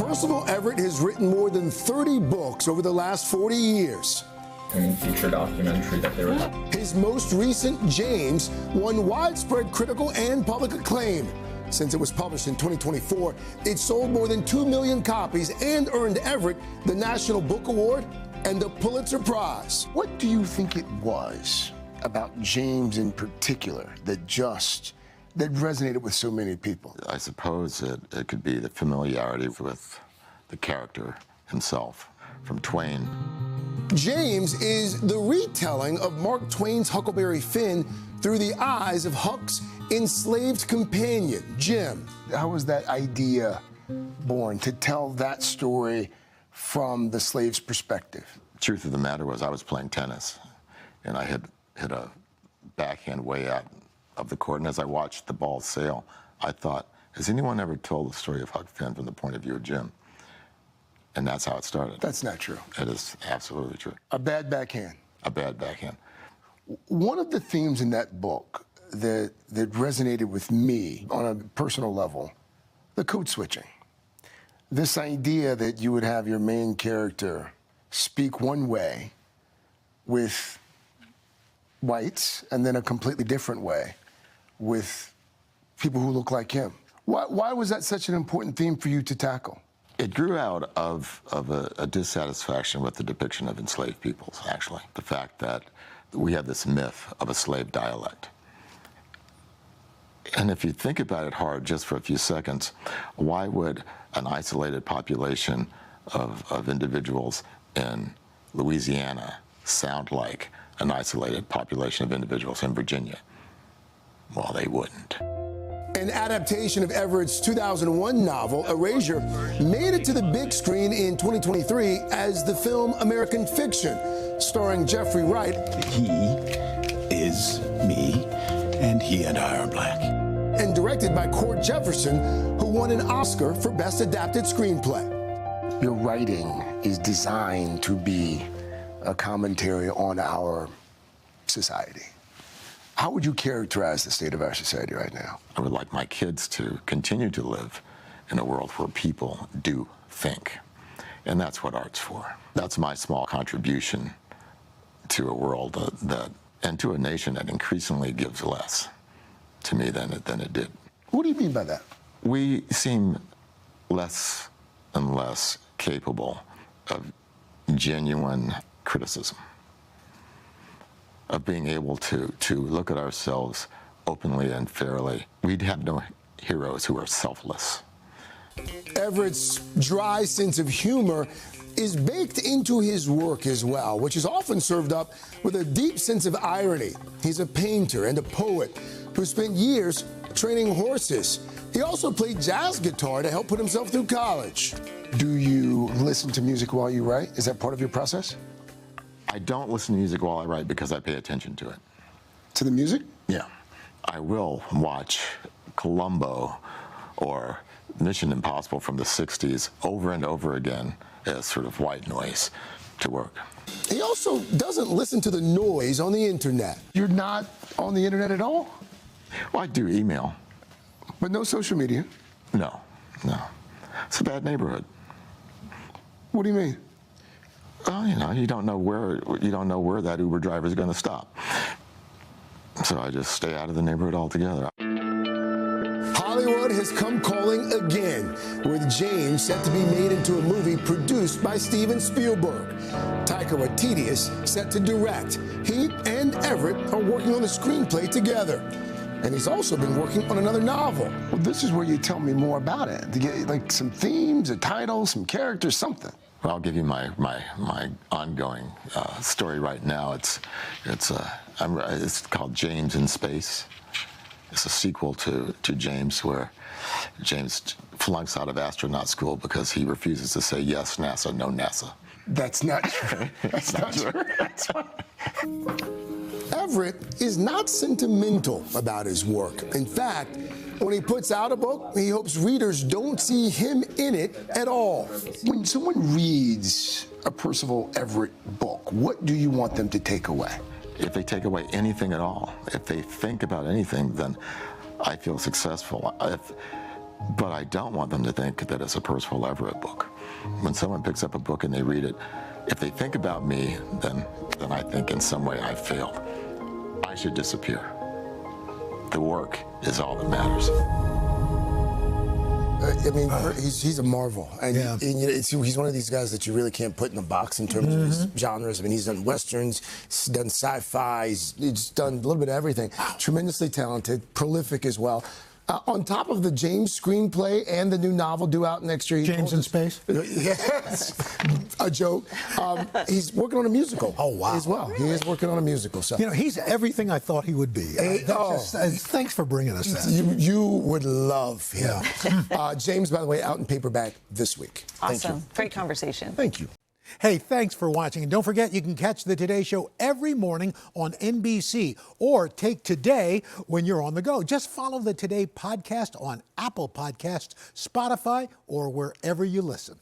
Percival Everett has written more than 30 books over the last 40 years. And feature documentary that they were having. His most recent, James, won widespread critical and public acclaim. Since it was published in 2024, it sold more than 2 million copies and earned Everett the National Book Award and the Pulitzer Prize. What do you think it was about James in particular that resonated with so many people? I suppose it could be the familiarity with the character himself from Twain. James is the retelling of Mark Twain's Huckleberry Finn through the eyes of Huck's enslaved companion, Jim. How was that idea born, to tell that story from the slave's perspective? The truth of the matter was I was playing tennis, and I had hit a backhand way out of the court, and as I watched the ball sail, I thought, has anyone ever told the story of Huck Finn from the point of view of Jim? And that's how it started. That's not true. It is absolutely true. A bad backhand. A bad backhand. One of the themes in that book that resonated with me on a personal level, the code switching. This idea that you would have your main character speak one way with whites and then a completely different way with people who look like him. Why was that such an important theme for you to tackle? It grew out of a dissatisfaction with the depiction of enslaved peoples, actually. The fact that we have this myth of a slave dialect. And if you think about it hard just for a few seconds, why would an isolated population of individuals in Louisiana sound like an isolated population of individuals in Virginia? Well, they wouldn't. An adaptation of Everett's 2001 novel, Erasure, made it to the big screen in 2023 as the film American Fiction, starring Jeffrey Wright. He is me, and he and I are black. And directed by Cord Jefferson, who won an Oscar for Best Adapted Screenplay. Your writing is designed to be a commentary on our society. How would you characterize the state of our society right now? I would like my kids to continue to live in a world where people do think. And that's what art's for. That's my small contribution to a world and to a nation that increasingly gives less to me than it did. What do you mean by that? We seem less and less capable of genuine criticism, of being able to look at ourselves openly and fairly. We'd have no heroes who are selfless. Everett's dry sense of humor is baked into his work as well, which is often served up with a deep sense of irony. He's a painter and a poet who spent years training horses. He also played jazz guitar to help put himself through college. Do you listen to music while you write? Is that part of your process? I don't listen to music while I write because I pay attention to it. To the music? Yeah. I will watch Columbo or Mission Impossible from the 60s over and over again as sort of white noise to work. He also doesn't listen to the noise on the internet. You're not on the internet at all? Well, I do email. But no social media? No. It's a bad neighborhood. What do you mean? Well, you don't know where that Uber driver is going to stop. So I just stay out of the neighborhood altogether. Hollywood has come calling again, with James set to be made into a movie produced by Steven Spielberg. Taika Waititi is set to direct. He and Everett are working on a screenplay together. And he's also been working on another novel. Well, this is where you tell me more about it. To get like some themes, a title, some characters, something. Well, I'll give you my ongoing story right now. It's called James in Space. It's a sequel to James, where James flunks out of astronaut school because he refuses to say yes, NASA, no NASA. That's not true. That's not true. That's Everett is not sentimental about his work. In fact, when he puts out a book, he hopes readers don't see him in it at all. When someone reads a Percival Everett book, what do you want them to take away? If they take away anything at all, if they think about anything, then I feel successful. But I don't want them to think that it's a Percival Everett book. When someone picks up a book and they read it, if they think about me, then I think in some way I've failed. I should disappear. The work is all that matters. I mean, he's a marvel, and, Yeah. and he's one of these guys that you really can't put in a box in terms of his genres. I mean, he's done westerns, he's done sci-fi, he's done a little bit of everything. Tremendously talented, prolific as well. On top of the James screenplay and the new novel due out next year. James in Space? Yes, a joke. He's working on a musical. Oh, wow. As well. He is working on a musical. So. You know, he's everything I thought he would be. Thanks for bringing us that. You would love him. James, by the way, out in paperback this week. Awesome. Thank you. Great conversation. Thank you. Hey, thanks for watching. And don't forget, you can catch the Today Show every morning on NBC or take Today when you're on the go. Just follow the Today podcast on Apple Podcasts, Spotify, or wherever you listen.